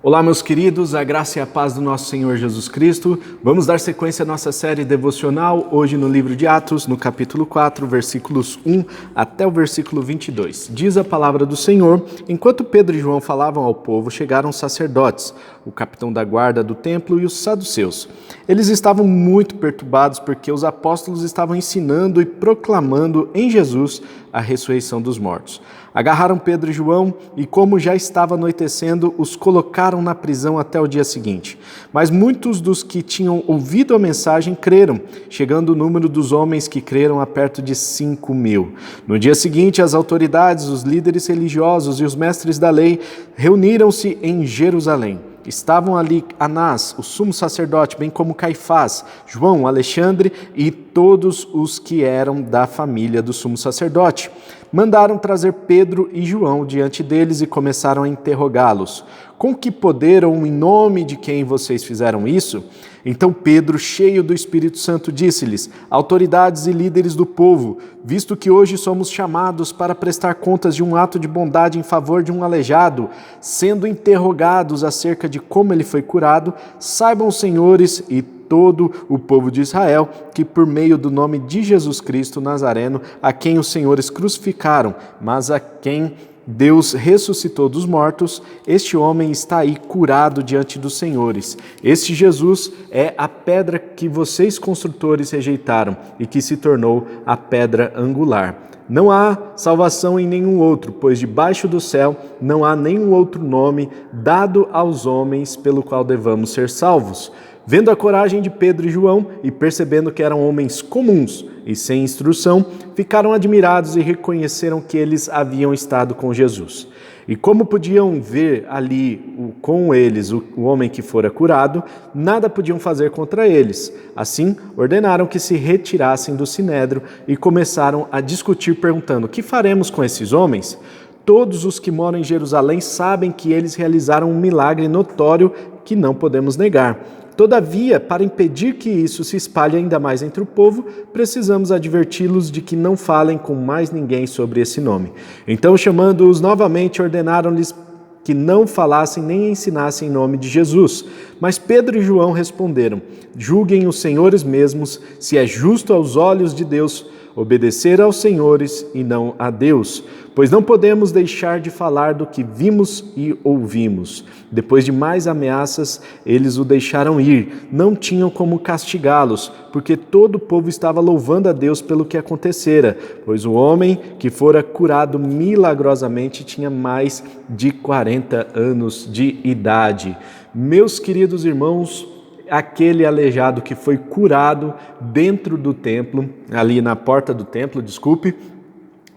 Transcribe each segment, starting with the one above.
Olá, meus queridos, a graça e a paz do nosso Senhor Jesus Cristo. Vamos dar sequência à nossa série devocional, hoje no livro de Atos, no capítulo 4, versículos 1 até o versículo 22. Diz a palavra do Senhor: enquanto Pedro e João falavam ao povo, chegaram os sacerdotes, o capitão da guarda do templo e os saduceus. Eles estavam muito perturbados porque os apóstolos estavam ensinando e proclamando em Jesus a ressurreição dos mortos. Agarraram Pedro e João e, como já estava anoitecendo, os colocaram na prisão até o dia seguinte. Mas muitos dos que tinham ouvido a mensagem creram, chegando o número dos homens que creram a perto de 5.000. No dia seguinte, as autoridades, os líderes religiosos e os mestres da lei reuniram-se em Jerusalém. Estavam ali Anás, o sumo sacerdote, bem como Caifás, João, Alexandre e todos os que eram da família do sumo sacerdote. Mandaram trazer Pedro e João diante deles e começaram a interrogá-los. Com que poder ou em nome de quem vocês fizeram isso? Então Pedro, cheio do Espírito Santo, disse-lhes: autoridades e líderes do povo, visto que hoje somos chamados para prestar contas de um ato de bondade em favor de um aleijado, sendo interrogados acerca de como ele foi curado, saibam os senhores e todo o povo de Israel que por meio do nome de Jesus Cristo Nazareno, a quem os senhores crucificaram, mas a quem Deus ressuscitou dos mortos, este homem está aí curado diante dos senhores. Este Jesus é a pedra que vocês construtores rejeitaram e que se tornou a pedra angular. Não há salvação em nenhum outro, pois debaixo do céu não há nenhum outro nome dado aos homens pelo qual devamos ser salvos. Vendo a coragem de Pedro e João e percebendo que eram homens comuns e sem instrução, ficaram admirados e reconheceram que eles haviam estado com Jesus. E como podiam ver ali com eles o homem que fora curado, nada podiam fazer contra eles. Assim, ordenaram que se retirassem do sinédrio e começaram a discutir perguntando: que faremos com esses homens? Todos os que moram em Jerusalém sabem que eles realizaram um milagre notório que não podemos negar. Todavia, para impedir que isso se espalhe ainda mais entre o povo, precisamos adverti-los de que não falem com mais ninguém sobre esse nome. Então, chamando-os novamente, ordenaram-lhes que não falassem nem ensinassem em nome de Jesus. Mas Pedro e João responderam: julguem os senhores mesmos se é justo aos olhos de Deus obedecer aos senhores e não a Deus, pois não podemos deixar de falar do que vimos e ouvimos. Depois de mais ameaças, eles o deixaram ir. Não tinham como castigá-los, porque todo o povo estava louvando a Deus pelo que acontecera, pois o homem que fora curado milagrosamente tinha mais de 40 anos de idade. Meus queridos irmãos, aquele aleijado que foi curado dentro do templo, ali na porta do templo,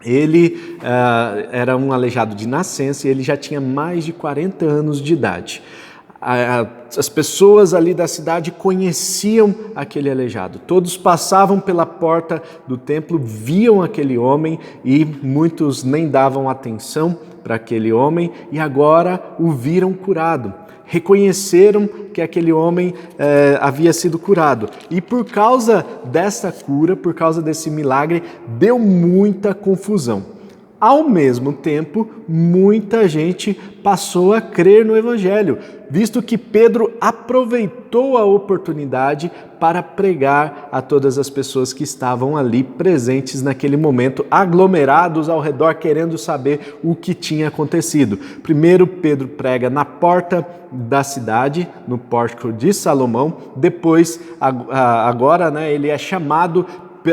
ele era um aleijado de nascença e ele já tinha mais de 40 anos de idade. As pessoas ali da cidade conheciam aquele aleijado. Todos passavam pela porta do templo, viam aquele homem e muitos nem davam atenção para aquele homem e agora o viram curado. Reconheceram que aquele homem havia sido curado. E por causa dessa cura, por causa desse milagre, deu muita confusão. Ao mesmo tempo, muita gente passou a crer no Evangelho, visto que Pedro aproveitou a oportunidade para pregar a todas as pessoas que estavam ali presentes naquele momento, aglomerados ao redor, querendo saber o que tinha acontecido. Primeiro, Pedro prega na porta da cidade, no pórtico de Salomão. Depois, agora, ele é chamado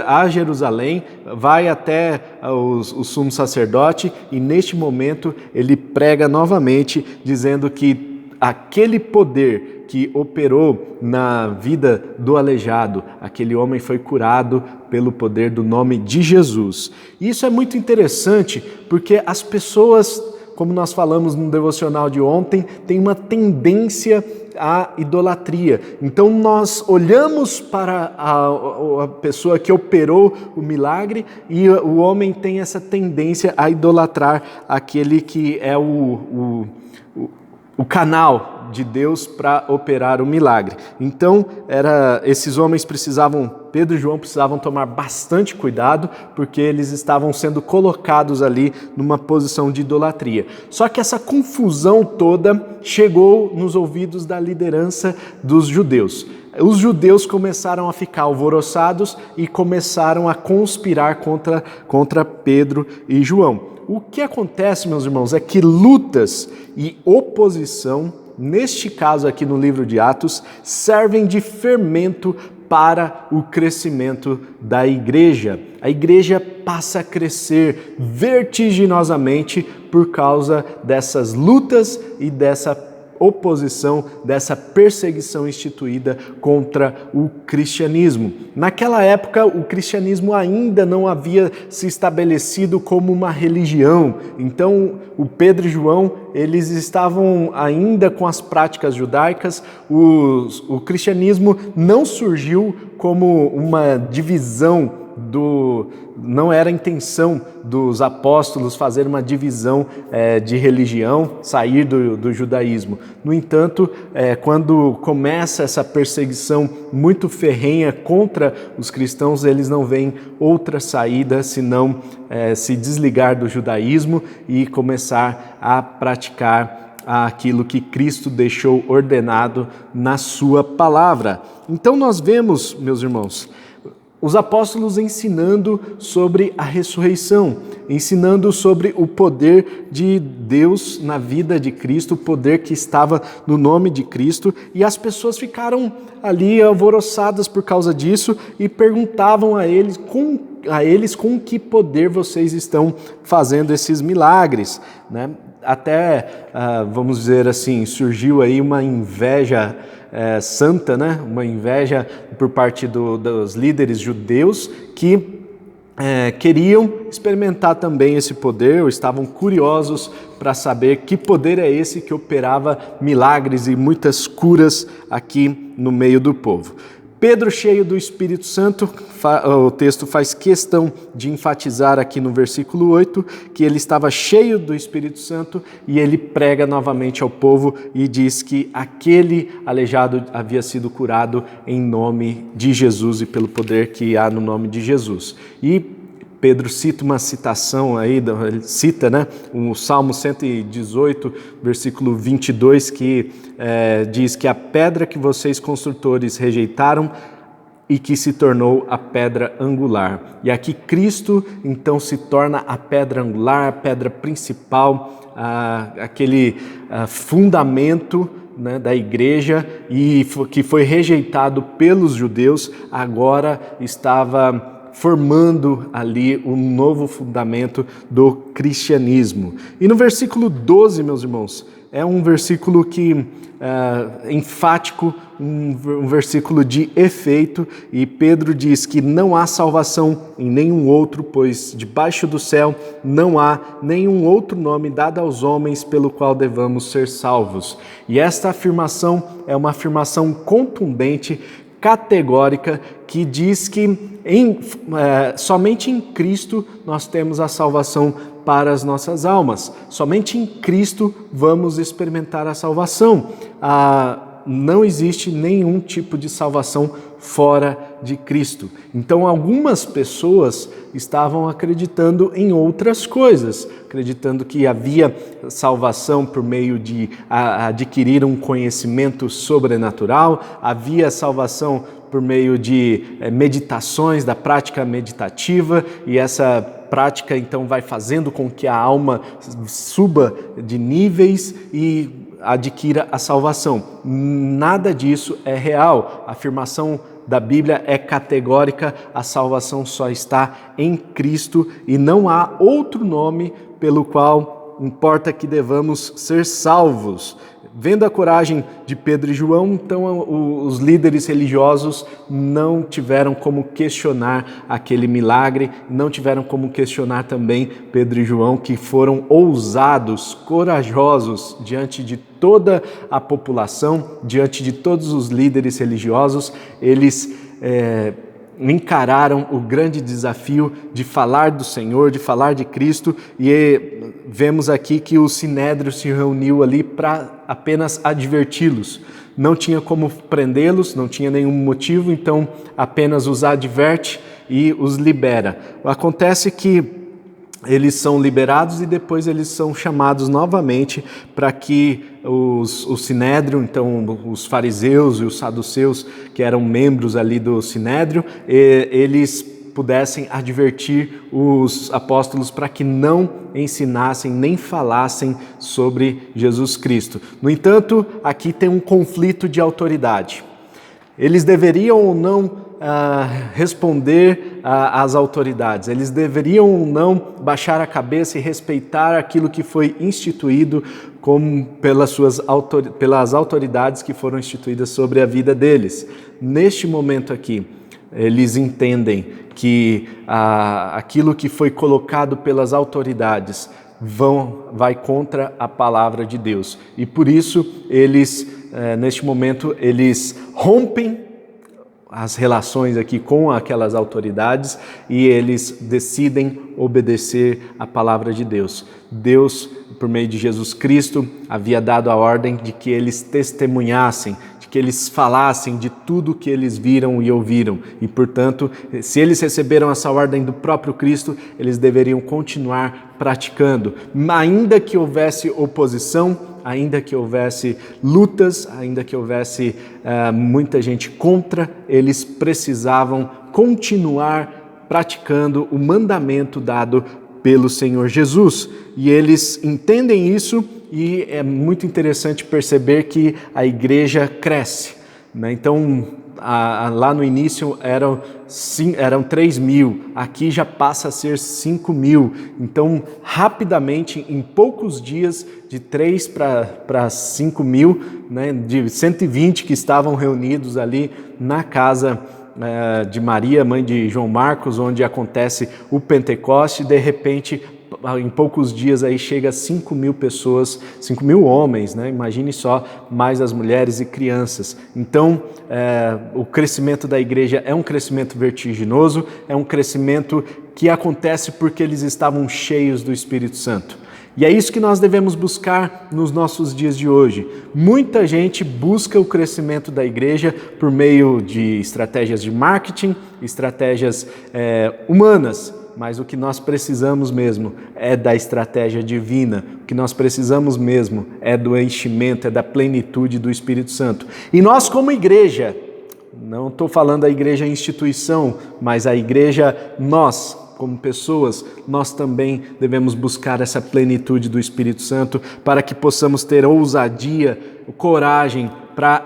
a Jerusalém, vai até o sumo sacerdote e neste momento ele prega novamente, dizendo que aquele poder que operou na vida do aleijado, aquele homem foi curado pelo poder do nome de Jesus. E isso é muito interessante porque as pessoas, como nós falamos no devocional de ontem, têm uma tendência à idolatria. Então nós olhamos para a pessoa que operou o milagre e o homem tem essa tendência a idolatrar aquele que é o canal de Deus para operar o milagre. Então, esses homens Pedro e João precisavam tomar bastante cuidado, porque eles estavam sendo colocados ali numa posição de idolatria. Só que essa confusão toda chegou nos ouvidos da liderança dos judeus. Os judeus começaram a ficar alvoroçados e começaram a conspirar contra Pedro e João. O que acontece, meus irmãos, é que lutas e oposição, neste caso aqui no livro de Atos, servem de fermento para o crescimento da igreja. A igreja passa a crescer vertiginosamente por causa dessas lutas e dessa oposição, dessa perseguição instituída contra o cristianismo. Naquela época, o cristianismo ainda não havia se estabelecido como uma religião. Então, o Pedro e João, eles estavam ainda com as práticas judaicas. O cristianismo não surgiu como uma divisão não era a intenção dos apóstolos fazer uma divisão de religião, sair do judaísmo. No entanto, quando começa essa perseguição muito ferrenha contra os cristãos, eles não veem outra saída senão se desligar do judaísmo e começar a praticar aquilo que Cristo deixou ordenado na sua palavra. Então nós vemos, meus irmãos, os apóstolos ensinando sobre a ressurreição, ensinando sobre o poder de Deus na vida de Cristo, o poder que estava no nome de Cristo, e as pessoas ficaram ali alvoroçadas por causa disso e perguntavam a eles com que poder vocês estão fazendo esses milagres, né? Até, vamos dizer assim, surgiu aí uma inveja santa, né? Uma inveja por parte dos líderes judeus que queriam experimentar também esse poder, ou estavam curiosos para saber que poder é esse que operava milagres e muitas curas aqui no meio do povo. Pedro, cheio do Espírito Santo, o texto faz questão de enfatizar aqui no versículo 8 que ele estava cheio do Espírito Santo e ele prega novamente ao povo e diz que aquele aleijado havia sido curado em nome de Jesus e pelo poder que há no nome de Jesus. E Pedro cita uma citação aí, ele cita, né, o Salmo 118, versículo 22, que diz que a pedra que vocês construtores rejeitaram e que se tornou a pedra angular. E aqui Cristo, então, se torna a pedra angular, a pedra principal, aquele fundamento, né, da igreja, e que foi rejeitado pelos judeus, agora estava formando ali um novo fundamento do cristianismo. E no versículo 12, meus irmãos, é um versículo que enfático, um versículo de efeito, e Pedro diz que não há salvação em nenhum outro, pois debaixo do céu não há nenhum outro nome dado aos homens pelo qual devamos ser salvos. E esta afirmação é uma afirmação contundente, categórica, que diz que somente em Cristo nós temos a salvação para as nossas almas. Somente em Cristo vamos experimentar a salvação. Não existe nenhum tipo de salvação fora de Cristo. Então, algumas pessoas estavam acreditando em outras coisas, acreditando que havia salvação por meio de adquirir um conhecimento sobrenatural, havia salvação por meio de meditações, da prática meditativa, e essa prática então vai fazendo com que a alma suba de níveis e adquira a salvação. Nada disso é real. A afirmação da Bíblia é categórica, a salvação só está em Cristo e não há outro nome pelo qual importa que devamos ser salvos. Vendo a coragem de Pedro e João, então os líderes religiosos não tiveram como questionar aquele milagre, não tiveram como questionar também Pedro e João, que foram ousados, corajosos diante de toda a população, diante de todos os líderes religiosos. Eles encararam o grande desafio de falar do Senhor, de falar de Cristo, e vemos aqui que o Sinédrio se reuniu ali para apenas adverti-los. Não tinha como prendê-los, não tinha nenhum motivo, então apenas os adverte e os libera. Acontece que eles são liberados e depois eles são chamados novamente para que o Sinédrio, então os fariseus e os saduceus, que eram membros ali do Sinédrio, eles pudessem advertir os apóstolos para que não ensinassem nem falassem sobre Jesus Cristo. No entanto, aqui tem um conflito de autoridade. Eles deveriam ou não responder às autoridades, eles deveriam ou não baixar a cabeça e respeitar aquilo que foi instituído pelas autoridades que foram instituídas sobre a vida deles. Neste momento aqui, eles entendem que aquilo que foi colocado pelas autoridades vai contra a palavra de Deus. E por isso, neste momento, eles rompem as relações aqui com aquelas autoridades e eles decidem obedecer a palavra de Deus. Deus, por meio de Jesus Cristo, havia dado a ordem de que eles testemunhassem, que eles falassem de tudo que eles viram e ouviram. E, portanto, se eles receberam essa ordem do próprio Cristo, eles deveriam continuar praticando. Ainda que houvesse oposição, ainda que houvesse lutas, ainda que houvesse muita gente contra, eles precisavam continuar praticando o mandamento dado pelo Senhor Jesus. E eles entendem isso. E é muito interessante perceber que a igreja cresce, né? Então, lá no início eram 3.000, aqui já passa a ser 5.000. Então, rapidamente, em poucos dias, de 3 para 5.000, né, de 120 que estavam reunidos ali na casa de Maria, mãe de João Marcos, onde acontece o Pentecoste, de repente, em poucos dias aí chega a 5.000 pessoas, 5.000 homens, né? Imagine só, mais as mulheres e crianças. Então, o crescimento da igreja é um crescimento vertiginoso, é um crescimento que acontece porque eles estavam cheios do Espírito Santo. E é isso que nós devemos buscar nos nossos dias de hoje. Muita gente busca o crescimento da igreja por meio de estratégias de marketing, estratégias humanas, mas o que nós precisamos mesmo é da estratégia divina. O que nós precisamos mesmo é do enchimento, é da plenitude do Espírito Santo. E nós como igreja, não estou falando da igreja instituição, mas a igreja, nós como pessoas, nós também devemos buscar essa plenitude do Espírito Santo para que possamos ter ousadia, coragem para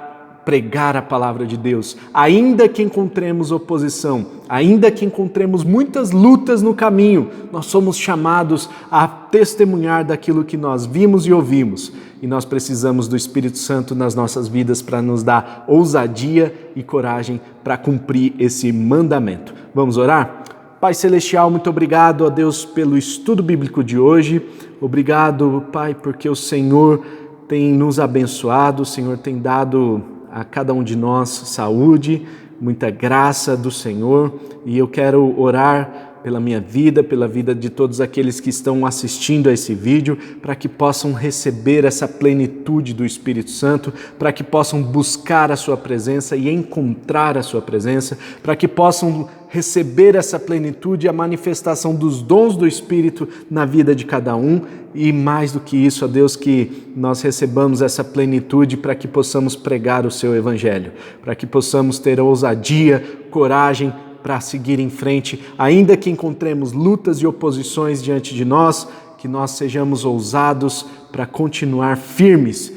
pregar a palavra de Deus, ainda que encontremos oposição, ainda que encontremos muitas lutas no caminho, nós somos chamados a testemunhar daquilo que nós vimos e ouvimos, e nós precisamos do Espírito Santo nas nossas vidas para nos dar ousadia e coragem para cumprir esse mandamento. Vamos orar? Pai Celestial, muito obrigado a Deus pelo estudo bíblico de hoje, obrigado, Pai, porque o Senhor tem nos abençoado, o Senhor tem dado a cada um de nós saúde, muita graça do Senhor, e eu quero orar pela minha vida, pela vida de todos aqueles que estão assistindo a esse vídeo, para que possam receber essa plenitude do Espírito Santo, para que possam buscar a sua presença e encontrar a sua presença, para que possam receber essa plenitude e a manifestação dos dons do Espírito na vida de cada um, e mais do que isso, ó Deus, que nós recebamos essa plenitude para que possamos pregar o seu Evangelho, para que possamos ter ousadia, coragem para seguir em frente, ainda que encontremos lutas e oposições diante de nós, que nós sejamos ousados para continuar firmes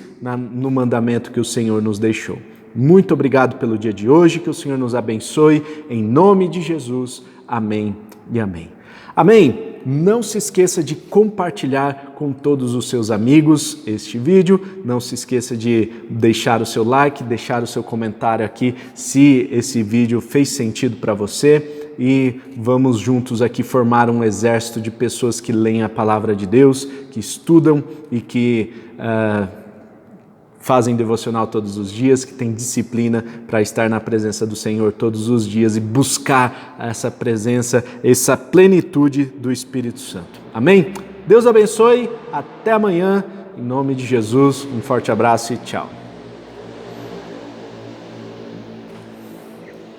no mandamento que o Senhor nos deixou. Muito obrigado pelo dia de hoje, que o Senhor nos abençoe, em nome de Jesus. Amém e amém. Amém? Não se esqueça de compartilhar com todos os seus amigos este vídeo, não se esqueça de deixar o seu like, deixar o seu comentário aqui se esse vídeo fez sentido para você, e vamos juntos aqui formar um exército de pessoas que leem a palavra de Deus, que estudam e que fazem devocional todos os dias, que têm disciplina para estar na presença do Senhor todos os dias e buscar essa presença, essa plenitude do Espírito Santo. Amém? Deus abençoe, até amanhã, em nome de Jesus, um forte abraço e tchau.